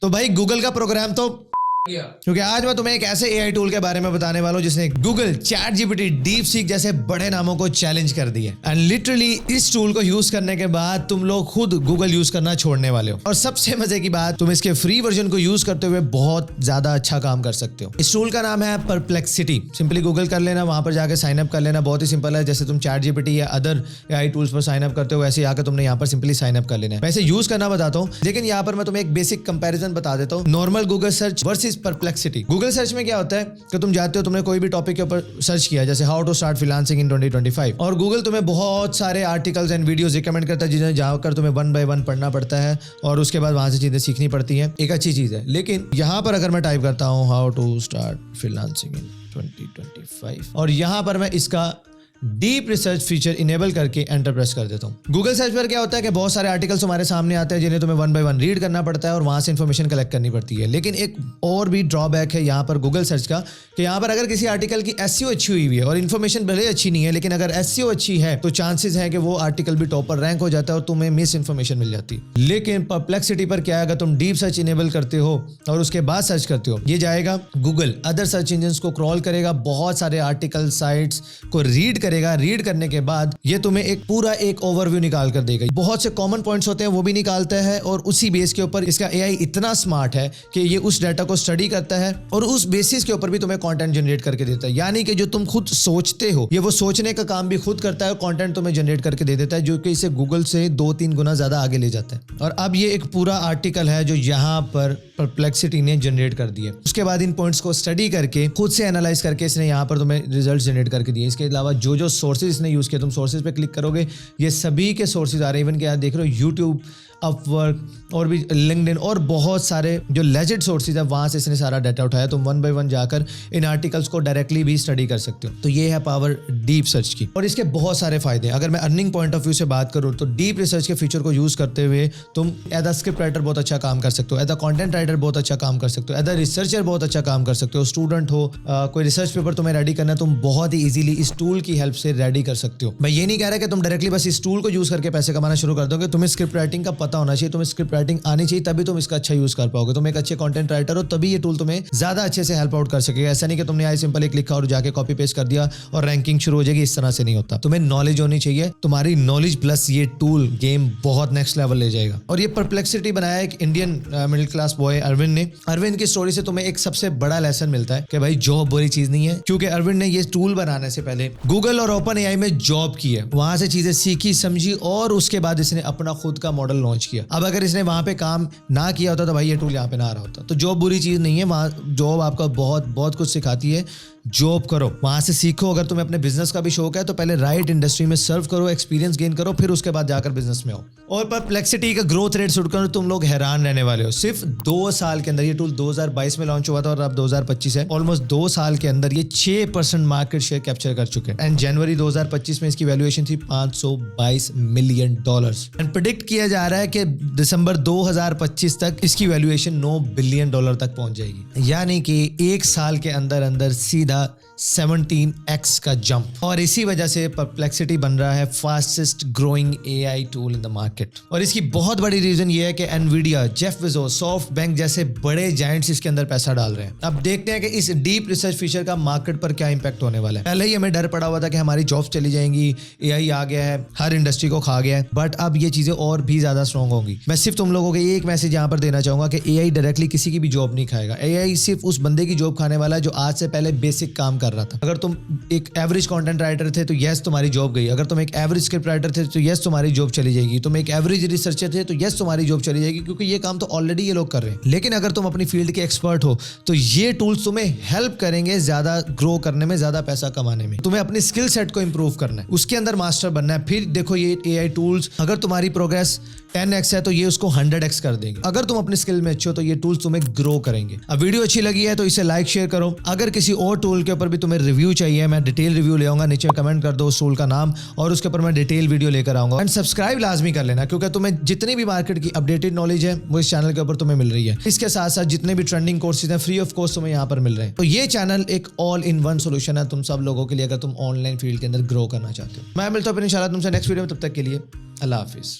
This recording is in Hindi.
तो भाई गूगल का प्रोग्राम तो क्योंकि आज मैं तुम्हें एक ऐसे एआई टूल के बारे में बताने वाला हूं जिसने Google, chat GPT, deep seek जैसे बड़े नामों को चैलेंज कर दिया। एंड लिटरली इस टूल को यूज करने के बाद तुम लोग खुद गूगल यूज करना छोड़ने वाले हो। और सबसे मजे की बात, तुम इसके फ्री वर्जन को यूज करते हुए बहुत ज्यादा अच्छा काम कर सकते हो। इस टूल का नाम है परप्लेक्सिटी। सिंपली गूगल कर लेना, वहां पर जाकर साइन अप कर लेना। बहुत ही सिंपल है, जैसे तुम चैट जीपीटी या अदर एआई टूल्स पर साइन अप करते हो वैसे आकर तुमने यहाँ पर सिंपली साइन अप कर लेना है। वैसे यूज करना बताता हूँ, लेकिन यहाँ पर मैं तुम्हें एक बेसिक कंपैरिजन बता देता हूँ। Normal Google search versus perplexity. Google search में क्या होता है कि तुम जाते हो, तुमने कोई भी टॉपिक के ऊपर सर्च किया, जैसे हाउ टू स्टार्ट फ्रीलांसिंग इन 2025, और गूगल तुम्हें बहुत सारे आर्टिकल्स एंड वीडियोस रिकमेंड करता है जिन्हें जाकर तुम्हें वन बाय वन पढ़ना पड़ता है और उसके बाद वहां से चीजें सीखनी पड़ती हैं। एक अच्छी चीज है, लेकिन यहाँ पर अगर मैं टाइप करता हूँ हाउ टू स्टार्ट फ्रीलांसिंग इन 2025 और यहाँ पर मैं इसका डीप रिसर्च फीचर इनेबल करके एंटर प्रेस कर देता हूं। गूगल सर्च पर क्या होता है कि बहुत सारे आर्टिकल्स हमारे सामने आते हैं जिन्हें तुम्हें वन बाय वन रीड करना पड़ता है और वहां से इंफॉर्मेशन कलेक्ट करनी पड़ती है। लेकिन एक और भी ड्रॉबैक है यहाँ पर गूगल सर्च का, कि यहाँ पर अगर किसी आर्टिकल की एसईओ अच्छी हुई है और इन्फॉर्मेशन भले अच्छी नहीं है, लेकिन अगर एसईओ अच्छी है तो चांसेस है कि वो आर्टिकल भी टॉप पर रैंक हो जाता है और तुम्हें मिस इन्फॉर्मेशन मिल जाती है। लेकिन परप्लेक्सिटी पर क्या है, अगर तुम डीप सर्च इनेबल करते हो और उसके बाद सर्च करते हो, ये जाएगा गूगल अदर सर्च इंजन को क्रॉल करेगा, बहुत सारे आर्टिकल साइट्स को रीड करेगा। रीड करने के बाद ये तुम्हें एक पूरा एक ओवरव्यू निकाल कर देगा। बहुत से कॉमन पॉइंट्स होते हैं वो भी निकालता है और उसी बेस के ऊपर इसका एआई इतना स्मार्ट है कि ये उस डाटा को स्टडी करता है और उस बेसिस के ऊपर भी तुम्हें कंटेंट जनरेट करके देता है। यानी कि जो तुम खुद सोचते हो, ये वो सोचने का काम भी खुद करता है और कंटेंट तुम्हें जनरेट करके दे देता है, जो कि इसे गूगल से 2-3 गुना ज्यादा आगे ले जाता है। और अब ये एक पूरा आर्टिकल है जो यहाँ पर परप्लेक्सिटी ने जनरेट कर दिया। उसके बाद इन पॉइंट्स को स्टडी करके खुद से एनालाइज करके इसने यहाँ पर तुम्हें रिजल्ट जनरेट करके दिए। इसके अलावा जो जो सोर्सेज इसने यूज किया, तुम सोर्सेज पे क्लिक करोगे, ये सभी के सोर्सेज आ रहे हैं। इवन क्या देख रहे हो, यूट्यूब, अपवर्क और भी लिंक्डइन और बहुत सारे जो लेजिट सोर्सेज है वहां से इसने सारा डाटा उठाया। तुम वन बाय वन जाकर इन आर्टिकल्स को डायरेक्टली भी स्टडी कर सकते हो। तो ये है पावर डीप सर्च की और इसके बहुत सारे फायदे हैं। अगर मैं अर्निंग पॉइंट ऑफ व्यू से बात करूं तो डीप रिसर्च के फीचर को यूज करते हुए तुम एज अ स्क्रिप्ट राइटर बहुत अच्छा काम कर सकते हो, एज अ कंटेंट राइटर बहुत अच्छा काम कर सकते हो, एज अ रिसर्चर बहुत अच्छा काम कर सकते हो। स्टूडेंट हो, कोई रिसर्च पेपर तुम्हें रेडी करना है, तुम बहुत ही इजीली इस टूल की हेल्प से रेडी कर सकते हो। मैं ये नहीं कह रहा कि तुम डायरेक्टली बस इस टूल को यूज करके पैसे कमाना शुरू कर दोगे। तुम्हें स्क्रिप्ट राइटिंग का पता होना चाहिए, तुम्हें स्क्रिप्ट राइटिंग आनी चाहिए, तभी तुम इसका अच्छा यूज कर पाओगे। तुम एक अच्छे कंटेंट राइटर हो तभी ये टूल तुम्हें ज्यादा अच्छे से हेल्प आउट कर सकेगा। ऐसा नहीं कि तुमने आई सिंपल एक लिखा और जाके कॉपी पेस्ट कर दिया और रैंकिंग शुरू हो जाएगी, इस तरह से नहीं होता। तुम्हें नॉलेज होनी चाहिए, तुम्हारी नॉलेज प्लस ये टूल गेम बहुत नेक्स्ट लेवल ले जाएगा। और ये परप्लेक्सिटी बनाया एक Indian middle class boy Arvind ने। अरविंद की स्टोरी से तुम्हें एक सबसे बड़ा लेसन मिलता है कि भाई जॉब बुरी चीज नहीं है, क्योंकि अरविंद ने ये टूल बनाने से पहले गूगल और ओपन एआई में जॉब की है, वहां से चीजें सीखी समझी और उसके बाद इसने अपना खुद का मॉडल लॉन्च किया। अब अगर इसने वहां पे काम ना किया होता तो भाई ये टूल यहाँ पे ना आ रहा होता। तो जॉब बुरी चीज नहीं है, वहां जॉब आपका बहुत बहुत कुछ सिखाती है। जॉब करो, वहां से सीखो। अगर तुम्हें अपने बिजनेस का भी शौक है तो पहले राइट इंडस्ट्री में सर्व करो, एक्सपीरियंस गेन करो, फिर उसके बाद जाकर बिजनेस में आओ। और परप्लेक्सिटी का ग्रोथ रेट सुनकर तुम लोग हैरान रहने वाले हो। सिर्फ 2 साल के अंदर, ये टूल 2022 में लॉन्च हुआ था और अब 2025 है, ऑलमोस्ट 2 साल के अंदर ये 6% मार्केट शेयर कैप्चर कर चुके हैं। एंड जनवरी 2025 में इसकी वैल्यूएशन थी $522 मिलियन। एंड प्रेडिक्ट किया जा रहा है कि दिसंबर 2025 तक इसकी वैल्यूएशन $9 बिलियन तक पहुंच जाएगी। यानी कि 1 साल के अंदर अंदर सीधा 17x का जंप। और इसी वजह से परप्लेक्सिटी बन रहा है fastest growing AI tool in the market. और इसकी बहुत बड़ी रीजन ये है कि एनवीडिया, जेफ बेजोस, सॉफ्टबैंक जैसे बड़े जायंट्स इसके अंदर पैसा डाल रहे हैं। अब देखते हैं कि इस डीप रिसर्च फीचर का मार्केट पर क्या इंपैक्ट होने वाला है। पहले ही हमें डर पड़ा हुआ था कि हमारी जॉब्स चली जाएंगी, एआई आ गया है, हर इंडस्ट्री को खा गया है, बट अब ये चीजें और भी ज्यादा स्ट्रॉन्ग होंगी। मैं सिर्फ तुम लोगों को एक मैसेज यहाँ पर देना चाहूंगा कि एआई डायरेक्टली किसी की भी जॉब नहीं खाएगा। एआई सिर्फ उस बंदे की जॉब खाने वाला है जो आज से पहले बेसिक काम कर रहा था। अगर तुम एक एवरेज कंटेंट राइटर थे तो यस तुम्हारी जॉब गई। अगर तुम एक एवरेज स्क्रिप्ट राइटर थे तो यस तुम्हारी जॉब चली जाएगी। तुम एक एवरेज रिसर्चर थे तो यस तुम्हारी जॉब चली जाएगी, क्योंकि ये काम तो ऑलरेडी ये लोग कर रहे हैं। लेकिन अगर तुम अपनी फील्ड के एक्सपर्ट हो तो ये टूल्स तुम्हें हेल्प करेंगे ज्यादा ग्रो करने में, ज्यादा पैसा कमाने में। तुम्हें अपनी स्किल सेट को इंप्रूव करना है, उसके अंदर मास्टर बनना है। फिर देखो ये एआई टूल्स, अगर तुम्हारी प्रोग्रेस 10x है तो ये उसको 100x कर देंगे। अगर तुम अपने स्किल में अच्छे हो तो ये टूल्स तुम्हें ग्रो करेंगे। अब वीडियो अच्छी लगी है तो इसे लाइक शेयर करो। अगर किसी और टूल के ऊपर भी तुम्हें रिव्यू चाहिए, मैं डिटेल रिव्यू ले आऊंगा, नीचे कमेंट कर दो उस टूल का नाम और उसके ऊपर मैं डिटेल वीडियो लेकर आऊंगा। एंड सब्सक्राइब लाजमी कर लेना, क्योंकि तुम्हें जितनी भी मार्केट की अपडेटेड नॉलेज है वो इस चैनल के ऊपर तुम्हें मिल रही है। इसके साथ साथ जितने भी ट्रेंडिंग कोर्सेज हैं फ्री ऑफ कॉस्ट तुम्हें यहाँ पर मिल रहे हैं। तो ये चैनल एक ऑल इन वन सोल्यूशन है तुम सब लोगों के लिए, अगर तुम ऑनलाइन फील्ड के अंदर ग्रो करना चाहते हो। मैं मिलता हूँ इंशाल्लाह तुमसे नेक्स्ट वीडियो में, तब तक के लिए अल्लाह हाफिज।